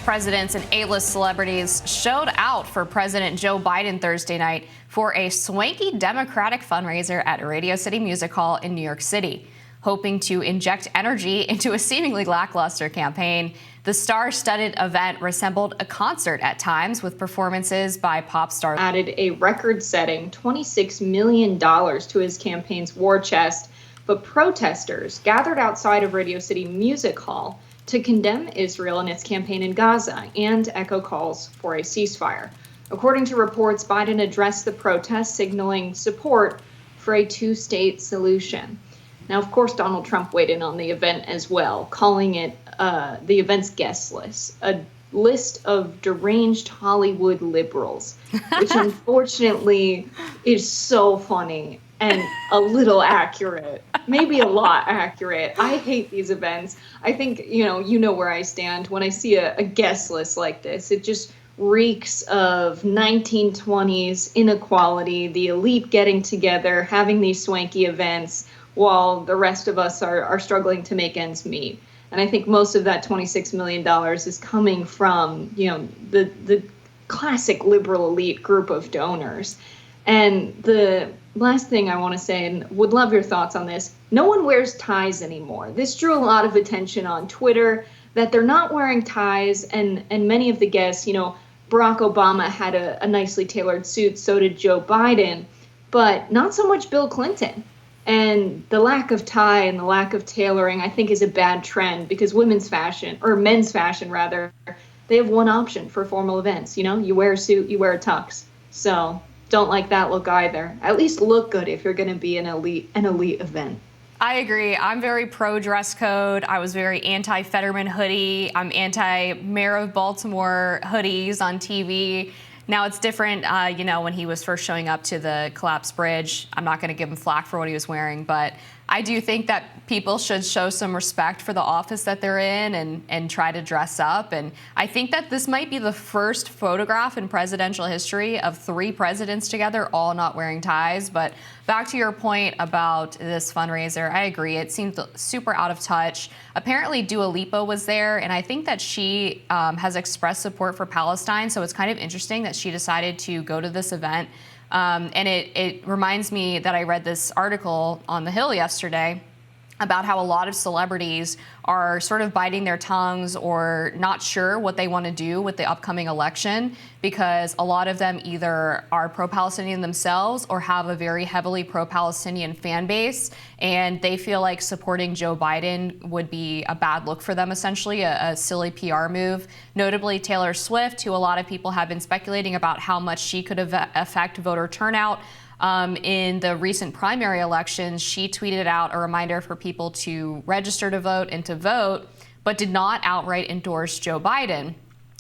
presidents and A-list celebrities showed out for President Joe Biden Thursday night for a swanky Democratic fundraiser at Radio City Music Hall in New York City. Hoping to inject energy into a seemingly lackluster campaign, the star-studded event resembled a concert at times, with performances by pop stars. Added a record-setting $26 million to his campaign's war chest, but protesters gathered outside of Radio City Music Hall to condemn Israel and its campaign in Gaza and echo calls for a ceasefire. According to reports, Biden addressed the protests, signaling support for a two-state solution. Now, of course, Donald Trump weighed in on the event as well, calling it the event's guest list, a list of deranged Hollywood liberals, which unfortunately is so funny and a little accurate, maybe a lot accurate. I hate these events. I think, you know where I stand. When I see a guest list like this, it just reeks of 1920s inequality, the elite getting together, having these swanky events, while the rest of us are struggling to make ends meet. And I think most of that $26 million is coming from, the classic liberal elite group of donors. And the last thing I want to say, and would love your thoughts on this, no one wears ties anymore. This drew a lot of attention on Twitter, that they're not wearing ties, and many of the guests, Barack Obama had a nicely tailored suit, so did Joe Biden, but not so much Bill Clinton. And the lack of tie and the lack of tailoring, I think, is a bad trend, because men's fashion, they have one option for formal events. You wear a suit, you wear a tux. So don't like that look either. At least look good if you're going to be an elite event. I agree. I'm very pro dress code. I was very anti-Fetterman hoodie. I'm anti-Mayor of Baltimore hoodies on TV. Now it's different, when he was first showing up to the collapsed bridge. I'm not going to give him flack for what he was wearing, but I do think that people should show some respect for the office that they're in and try to dress up. And I think that this might be the first photograph in presidential history of 3 presidents together, all not wearing ties. But back to your point about this fundraiser, I agree. It seemed super out of touch. Apparently, Dua Lipa was there, and I think that she has expressed support for Palestine. So it's kind of interesting that she decided to go to this event. And it reminds me that I read this article on The Hill yesterday about how a lot of celebrities are sort of biting their tongues or not sure what they want to do with the upcoming election, because a lot of them either are pro-Palestinian themselves or have a very heavily pro-Palestinian fan base, and they feel like supporting Joe Biden would be a bad look for them, essentially, a silly PR move. Notably, Taylor Swift, who a lot of people have been speculating about how much she could affect voter turnout. In the recent primary elections, she tweeted out a reminder for people to register to vote and to vote, but did not outright endorse Joe Biden,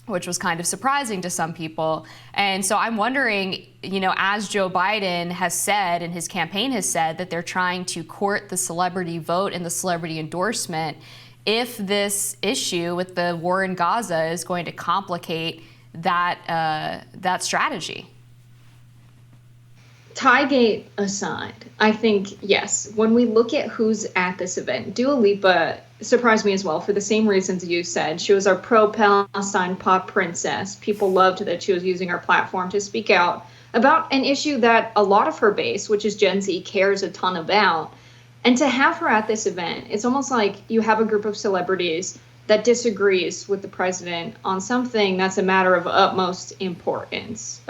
which was kind of surprising to some people. And so I'm wondering, as Joe Biden has said, and his campaign has said, that they're trying to court the celebrity vote and the celebrity endorsement, if this issue with the war in Gaza is going to complicate that strategy. Tiegate aside, I think, yes, when we look at who's at this event, Dua Lipa surprised me as well for the same reasons you said. She was our pro-Palestine pop princess. People loved that she was using her platform to speak out about an issue that a lot of her base, which is Gen Z, cares a ton about. And to have her at this event, it's almost like you have a group of celebrities that disagrees with the president on something that's a matter of utmost importance.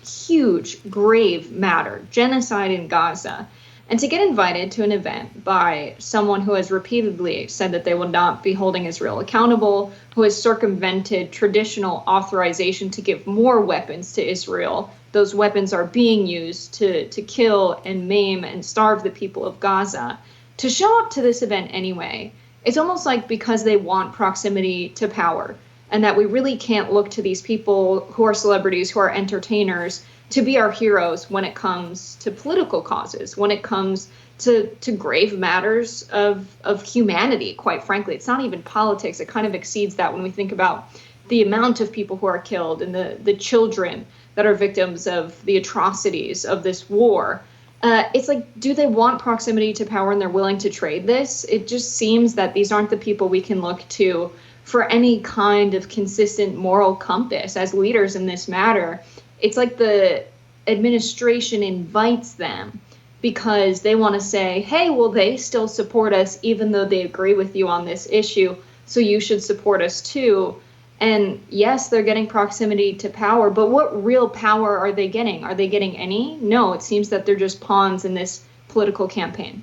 Huge, grave matter, genocide in Gaza. And to get invited to an event by someone who has repeatedly said that they will not be holding Israel accountable, who has circumvented traditional authorization to give more weapons to Israel, those weapons are being used to kill and maim and starve the people of Gaza, to show up to this event anyway, it's almost like because they want proximity to power, and that we really can't look to these people who are celebrities, who are entertainers, to be our heroes when it comes to political causes, when it comes to grave matters of humanity, quite frankly. It's not even politics. It kind of exceeds that when we think about the amount of people who are killed and the children that are victims of the atrocities of this war. It's like, do they want proximity to power and they're willing to trade this? It just seems that these aren't the people we can look to for any kind of consistent moral compass as leaders in this matter. It's like the administration invites them because they want to say, hey, well, they still support us even though they agree with you on this issue, so you should support us too. And yes, they're getting proximity to power, but what real power are they getting? Are they getting any? No, it seems that they're just pawns in this political campaign.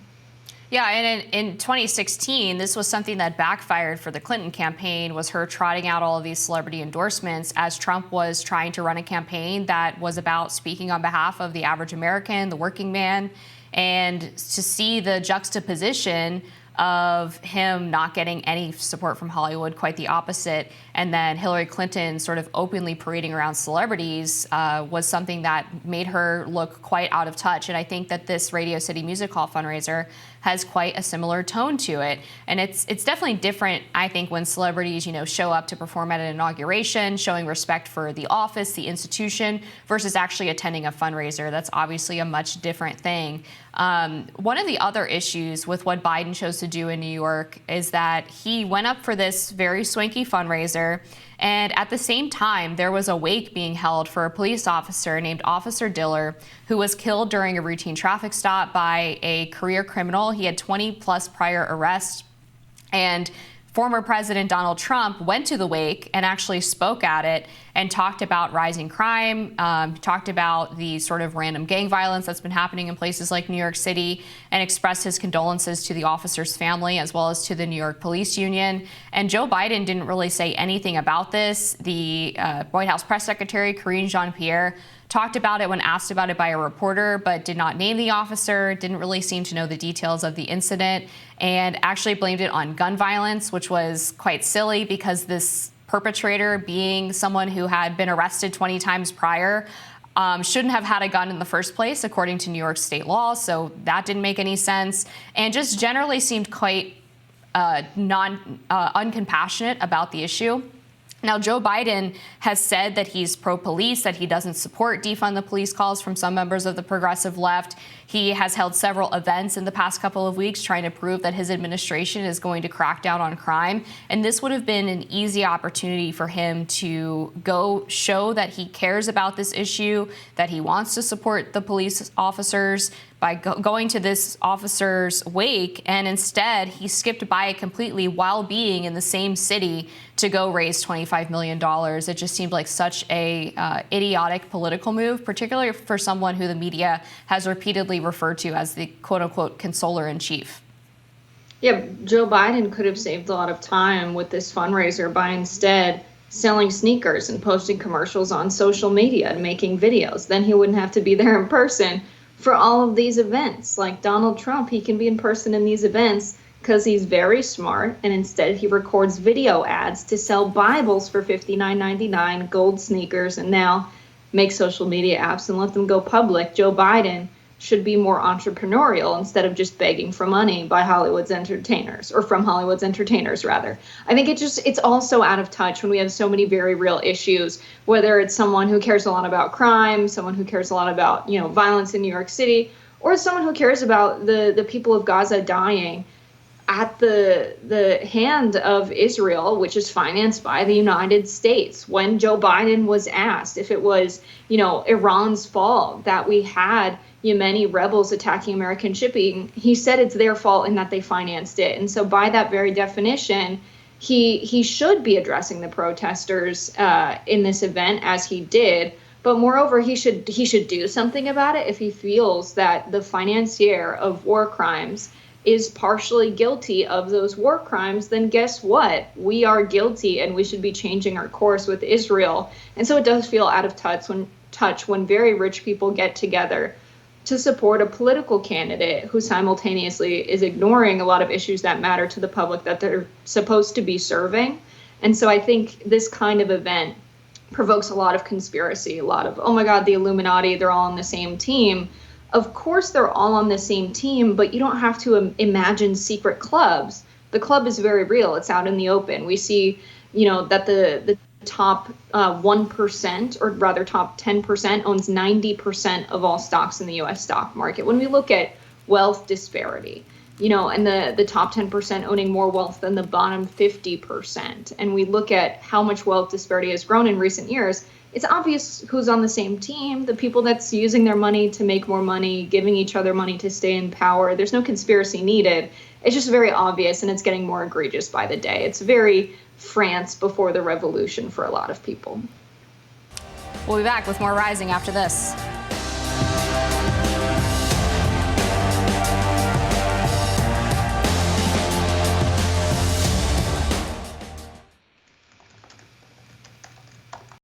Yeah, and in 2016, this was something that backfired for the Clinton campaign, was her trotting out all of these celebrity endorsements as Trump was trying to run a campaign that was about speaking on behalf of the average American, the working man, and to see the juxtaposition of him not getting any support from Hollywood, quite the opposite, and then Hillary Clinton sort of openly parading around celebrities was something that made her look quite out of touch. And I think that this Radio City Music Hall fundraiser has quite a similar tone to it. And it's definitely different, I think, when celebrities, show up to perform at an inauguration, showing respect for the office, the institution, versus actually attending a fundraiser. That's obviously a much different thing. One of the other issues with what Biden chose to do in New York is that he went up for this very swanky fundraiser, and at the same time, there was a wake being held for a police officer named Officer Diller, who was killed during a routine traffic stop by a career criminal. He had 20 plus prior arrests, and former President Donald Trump went to the wake and actually spoke at it and talked about rising crime, talked about the sort of random gang violence that's been happening in places like New York City, and expressed his condolences to the officer's family as well as to the New York Police Union. And Joe Biden didn't really say anything about this. The White House press secretary, Karine Jean-Pierre, talked about it when asked about it by a reporter, but did not name the officer, didn't really seem to know the details of the incident, and actually blamed it on gun violence, which was quite silly because this perpetrator, being someone who had been arrested 20 times prior, shouldn't have had a gun in the first place, according to New York state law. So that didn't make any sense, and just generally seemed quite uncompassionate about the issue. Now, Joe Biden has said that he's pro-police, that he doesn't support defund the police calls from some members of the progressive left. He has held several events in the past couple of weeks trying to prove that his administration is going to crack down on crime. And this would have been an easy opportunity for him to go show that he cares about this issue, that he wants to support the police officers by going to this officer's wake. And instead, he skipped by it completely while being in the same city to go raise $25 million. It just seemed like such a idiotic political move, particularly for someone who the media has repeatedly referred to as the quote-unquote consoler in chief. Yeah, Joe Biden could have saved a lot of time with this fundraiser by instead selling sneakers and posting commercials on social media and making videos. Then he wouldn't have to be there in person for all of these events. Like Donald Trump, he can be in person in these events because he's very smart, and instead he records video ads to sell Bibles for $59.99, gold sneakers, and now make social media apps and let them go public. Joe Biden should be more entrepreneurial instead of just begging for money by Hollywood's entertainers, or from Hollywood's entertainers, rather. I think it's also out of touch when we have so many very real issues, whether it's someone who cares a lot about crime, someone who cares a lot about, violence in New York City, or someone who cares about the people of Gaza dying at the hand of Israel, which is financed by the United States. When Joe Biden was asked if it was, Iran's fault that we had Yemeni rebels attacking American shipping, he said it's their fault and that they financed it. And so by that very definition, he should be addressing the protesters in this event, as he did. But moreover, he should do something about it if he feels that the financier of war crimes is partially guilty of those war crimes. Then guess what? We are guilty, and we should be changing our course with Israel. And so it does feel out of touch when very rich people get together to support a political candidate who simultaneously is ignoring a lot of issues that matter to the public that they're supposed to be serving. And so I think this kind of event provokes a lot of conspiracy, a lot of, oh my God, the Illuminati, they're all on the same team. Of course, they're all on the same team, but you don't have to imagine secret clubs. The club is very real. It's out in the open. We see, that the top 1%, or rather top 10%, owns 90% of all stocks in the U.S. stock market. When we look at wealth disparity, and the top 10% owning more wealth than the bottom 50%. And we look at how much wealth disparity has grown in recent years. It's obvious who's on the same team, the people that's using their money to make more money, giving each other money to stay in power. There's no conspiracy needed. It's just very obvious, and it's getting more egregious by the day. It's very France before the revolution for a lot of people. We'll be back with more Rising after this.